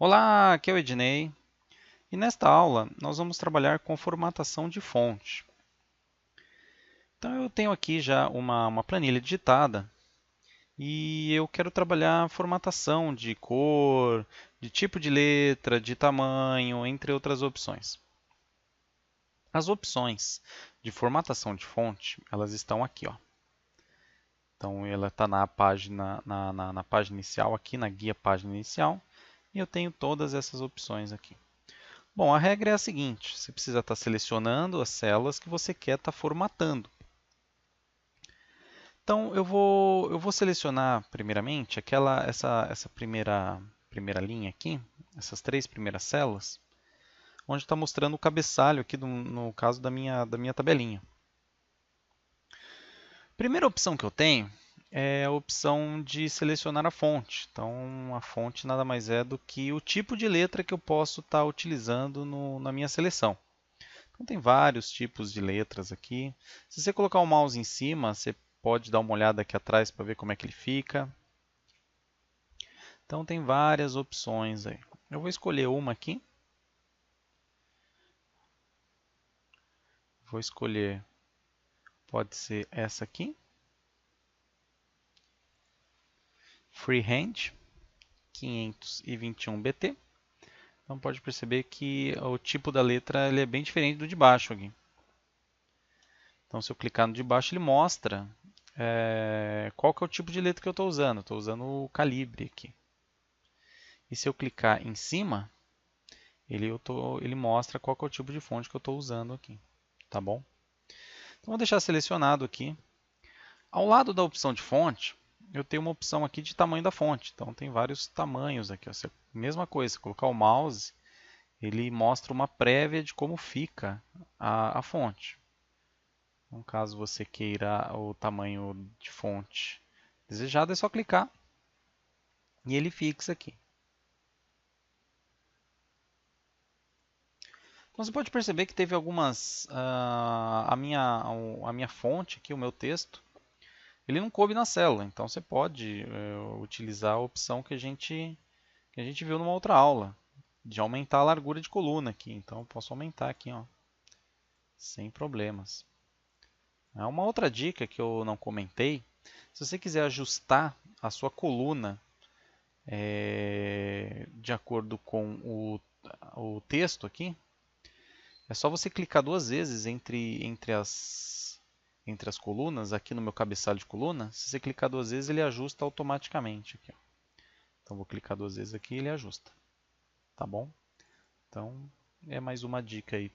Olá, aqui é o Ednei e nesta aula nós vamos trabalhar com formatação de fonte. Então eu tenho aqui já uma planilha digitada e eu quero trabalhar a formatação de cor, de tipo de letra, de tamanho, entre outras opções. As opções de formatação de fonte, elas estão aqui, ó. Então ela está na página, na página inicial, aqui na guia página inicial, e eu tenho todas essas opções aqui. Bom, a regra é a seguinte: você precisa estar selecionando as células que você quer estar formatando. Então, eu vou selecionar primeiramente essa primeira linha aqui, essas três primeiras células, onde está mostrando o cabeçalho aqui no caso da minha tabelinha. Primeira opção que eu tenho é a opção de selecionar a fonte. Então, a fonte nada mais é do que o tipo de letra que eu posso estar utilizando na minha seleção. Então, tem vários tipos de letras aqui. Se você colocar o mouse em cima, você pode dar uma olhada aqui atrás para ver como é que ele fica. Então, tem várias opções aí. Eu vou escolher uma aqui. Vou escolher, pode ser essa aqui. Freehand 521 BT. Então, pode perceber que o tipo da letra ele é bem diferente do de baixo aqui. Então, se eu clicar no de baixo, ele mostra qual que é o tipo de letra que eu estou usando. Estou usando o calibre aqui. E se eu clicar em cima, ele mostra qual que é o tipo de fonte que eu estou usando aqui. Tá bom? Então, vou deixar selecionado aqui. Ao lado da opção de fonte, eu tenho uma opção aqui de tamanho da fonte. Então, tem vários tamanhos aqui. Ó. Mesma coisa, se colocar o mouse, ele mostra uma prévia de como fica a fonte. Então, caso você queira o tamanho de fonte desejado, é só clicar e ele fixa aqui. Então você pode perceber que teve algumas. A minha fonte aqui, o meu texto, ele não coube na célula. Então você pode utilizar a opção que a gente viu numa outra aula, de aumentar a largura de coluna aqui. Então eu posso aumentar aqui, ó, sem problemas. Uma outra dica que eu não comentei: se você quiser ajustar a sua coluna de acordo com o texto aqui, é só você clicar duas vezes entre as colunas, aqui no meu cabeçalho de coluna. Se você clicar duas vezes, ele ajusta automaticamente. Aqui, ó. Então, vou clicar duas vezes aqui e ele ajusta. Tá bom? Então, é mais uma dica aí,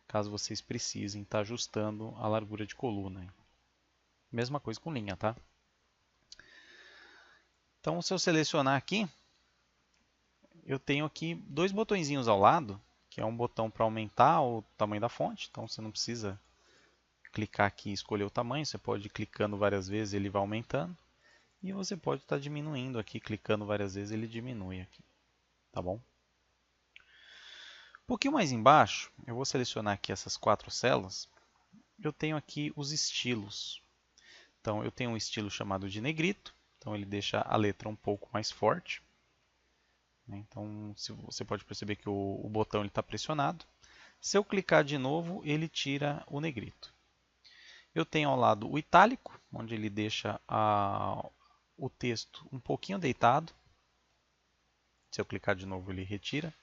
caso vocês precisem estar ajustando a largura de coluna. Mesma coisa com linha, tá? Então, se eu selecionar aqui, eu tenho aqui dois botõezinhos ao lado, que é um botão para aumentar o tamanho da fonte. Então, você não precisa clicar aqui e escolher o tamanho, você pode ir clicando várias vezes, ele vai aumentando. E você pode estar diminuindo aqui, clicando várias vezes, ele diminui aqui. Tá bom? Um pouquinho mais embaixo, eu vou selecionar aqui essas quatro células. Eu tenho aqui os estilos. Então, eu tenho um estilo chamado de negrito. Então, ele deixa a letra um pouco mais forte. Então, você pode perceber que o botão está pressionado. Se eu clicar de novo, ele tira o negrito. Eu tenho ao lado o itálico, onde ele deixa o texto um pouquinho deitado. Se eu clicar de novo, ele retira.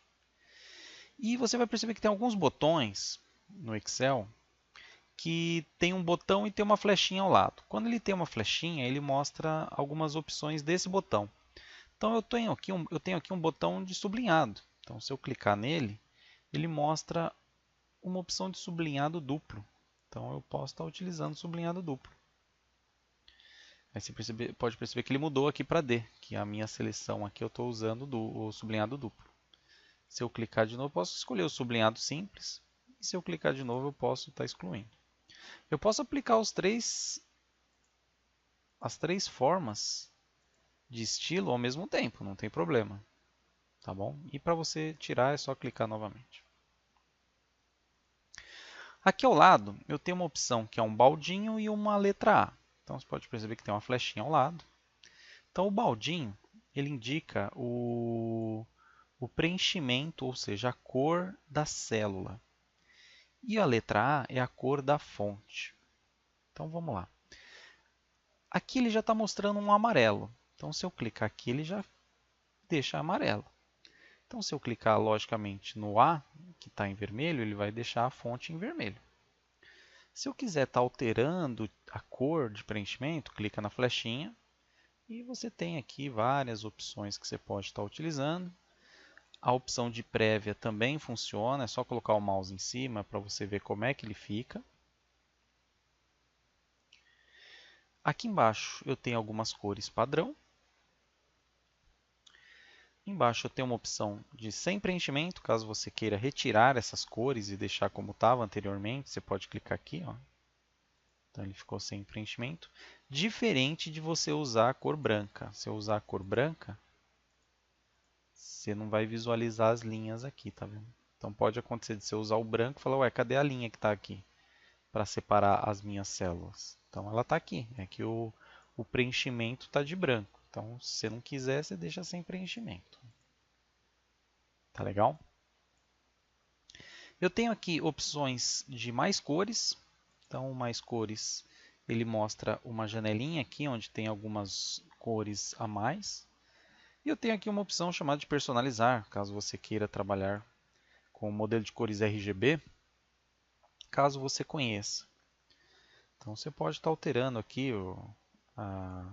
E você vai perceber que tem alguns botões no Excel que tem um botão e tem uma flechinha ao lado. Quando ele tem uma flechinha, ele mostra algumas opções desse botão. Então eu tenho aqui um botão de sublinhado. Então se eu clicar nele, ele mostra uma opção de sublinhado duplo. Então eu posso estar utilizando sublinhado duplo. Aí você pode perceber que ele mudou aqui para D, que a minha seleção aqui eu estou usando o sublinhado duplo. Se eu clicar de novo, eu posso escolher o sublinhado simples. E se eu clicar de novo, eu posso estar excluindo. Eu posso aplicar as três formas de estilo ao mesmo tempo, não tem problema. Tá bom? E para você tirar é só clicar novamente. Aqui ao lado eu tenho uma opção que é um baldinho e uma letra A. Então você pode perceber que tem uma flechinha ao lado. Então o baldinho ele indica o o preenchimento, ou seja, a cor da célula. E a letra A é a cor da fonte. Então vamos lá. Aqui ele já está mostrando um amarelo. Então se eu clicar aqui, ele já deixa amarelo. Então se eu clicar logicamente no A, que está em vermelho, ele vai deixar a fonte em vermelho. Se eu quiser estar alterando a cor de preenchimento, clica na flechinha e você tem aqui várias opções que você pode estar utilizando. A opção de prévia também funciona, é só colocar o mouse em cima para você ver como é que ele fica. Aqui embaixo eu tenho algumas cores padrão. Embaixo eu tenho uma opção de sem preenchimento, caso você queira retirar essas cores e deixar como estava anteriormente, você pode clicar aqui, ó. Então ele ficou sem preenchimento. Diferente de você usar a cor branca. Se eu usar a cor branca, você não vai visualizar as linhas aqui, tá vendo? Então pode acontecer de você usar o branco e falar, ué, cadê a linha que está aqui para separar as minhas células? Então ela está aqui, é que o preenchimento está de branco. Então se você não quiser, você deixa sem preenchimento. Tá legal? Eu tenho aqui opções de mais cores. Então mais cores, ele mostra uma janelinha aqui onde tem algumas cores a mais. E eu tenho aqui uma opção chamada de personalizar, caso você queira trabalhar com o modelo de cores RGB, caso você conheça. Então você pode estar alterando aqui a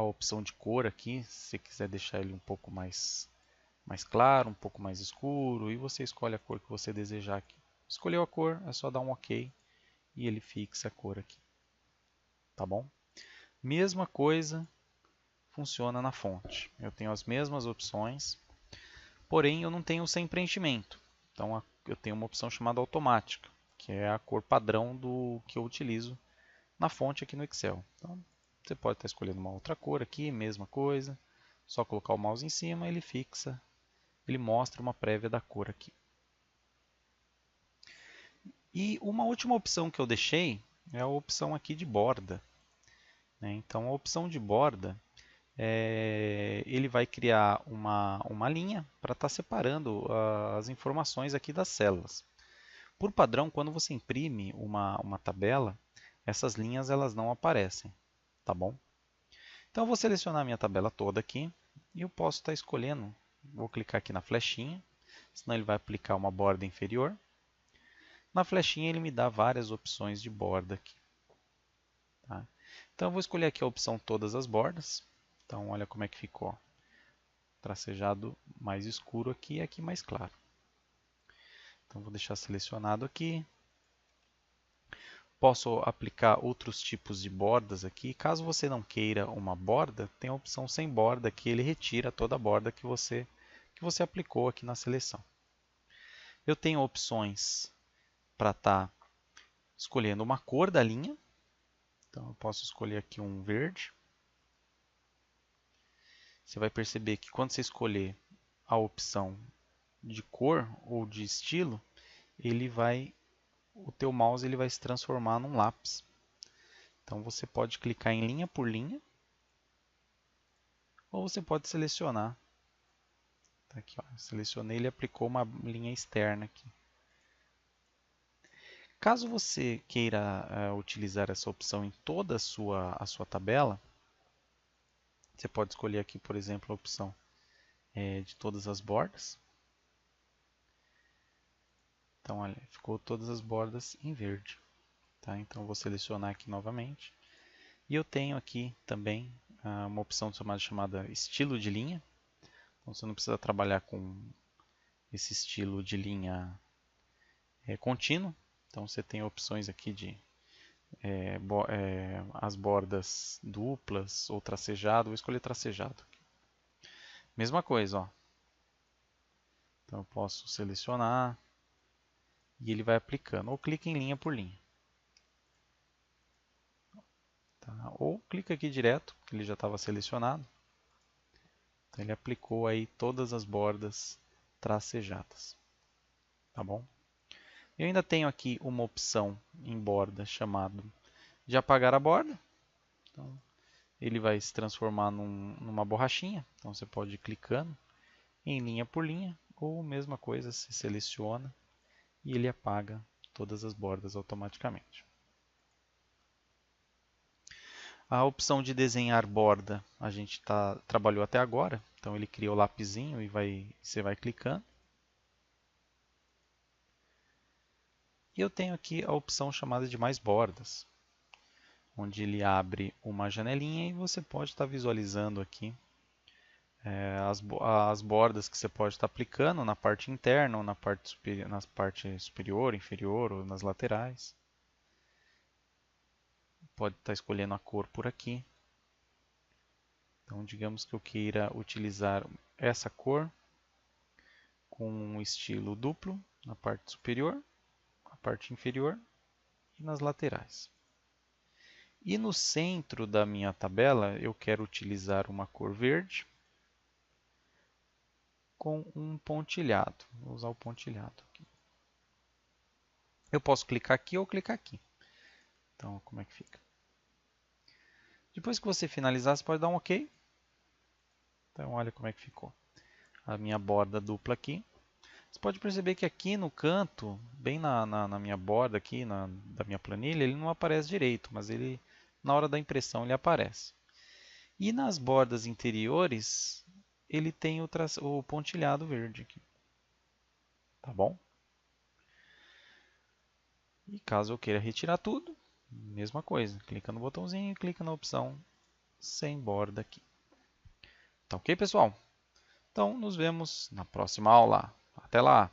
opção de cor aqui, se você quiser deixar ele um pouco mais claro, um pouco mais escuro, e você escolhe a cor que você desejar aqui. Escolheu a cor, é só dar um OK e ele fixa a cor aqui. Tá bom? Mesma coisa funciona na fonte. Eu tenho as mesmas opções, porém eu não tenho sem preenchimento. Então eu tenho uma opção chamada automática, que é a cor padrão do que eu utilizo na fonte aqui no Excel. Então, você pode estar escolhendo uma outra cor aqui, mesma coisa. Só colocar o mouse em cima, ele fixa, ele mostra uma prévia da cor aqui. E uma última opção que eu deixei é a opção aqui de borda. Então a opção de borda, ele vai criar uma linha para estar separando as informações aqui das células. Por padrão, quando você imprime uma tabela, essas linhas elas não aparecem, tá bom? Então eu vou selecionar a minha tabela toda aqui e eu posso estar escolhendo, vou clicar aqui na flechinha, senão ele vai aplicar uma borda inferior. Na flechinha ele me dá várias opções de borda aqui. Tá? Então eu vou escolher aqui a opção todas as bordas. Então olha como é que ficou. Tracejado mais escuro aqui e aqui mais claro. Então vou deixar selecionado aqui. Posso aplicar outros tipos de bordas aqui. Caso você não queira uma borda, tem a opção sem borda que ele retira toda a borda que você aplicou aqui na seleção. Eu tenho opções para estar escolhendo uma cor da linha. Então eu posso escolher aqui um verde. Você vai perceber que quando você escolher a opção de cor ou de estilo, o teu mouse ele vai se transformar num lápis. Então você pode clicar em linha por linha, ou você pode selecionar. Tá aqui, ó, selecionei, ele aplicou uma linha externa aqui. Caso você queira utilizar essa opção em toda a sua tabela, você pode escolher aqui, por exemplo, a opção de todas as bordas. Então, olha, ficou todas as bordas em verde. Tá? Então, vou selecionar aqui novamente. E eu tenho aqui também uma opção chamada estilo de linha. Então, você não precisa trabalhar com esse estilo de linha contínuo. Então, você tem opções aqui de as bordas duplas ou tracejado. Vou escolher tracejado. Mesma coisa, ó. Então, eu posso selecionar e ele vai aplicando. Ou clica em linha por linha. Tá? Ou clica aqui direto, que ele já estava selecionado. Então, ele aplicou aí todas as bordas tracejadas. Tá bom? Eu ainda tenho aqui uma opção em borda chamado de apagar a borda. Então, ele vai se transformar numa borrachinha. Então você pode ir clicando em linha por linha, ou mesma coisa, se seleciona e ele apaga todas as bordas automaticamente. A opção de desenhar borda a gente trabalhou até agora, então ele cria o lapisinho e você vai clicando. E eu tenho aqui a opção chamada de mais bordas, onde ele abre uma janelinha e você pode estar visualizando aqui as bordas que você pode estar aplicando na parte interna ou na parte superior, inferior ou nas laterais. Pode estar escolhendo a cor por aqui. Então, digamos que eu queira utilizar essa cor com um estilo duplo na parte superior, na parte inferior e nas laterais. E no centro da minha tabela eu quero utilizar uma cor verde com um pontilhado. Vou usar o pontilhado aqui. Eu posso clicar aqui ou clicar aqui. Então, como é que fica? Depois que você finalizar, você pode dar um OK. Então, olha como é que ficou a minha borda dupla aqui. Você pode perceber que aqui no canto, bem na minha borda aqui, da minha planilha, ele não aparece direito, mas ele, na hora da impressão ele aparece. E nas bordas interiores, ele tem o pontilhado verde aqui. Tá bom? E caso eu queira retirar tudo, mesma coisa. Clica no botãozinho e clica na opção sem borda aqui. Tá ok, pessoal? Então, nos vemos na próxima aula. Até lá!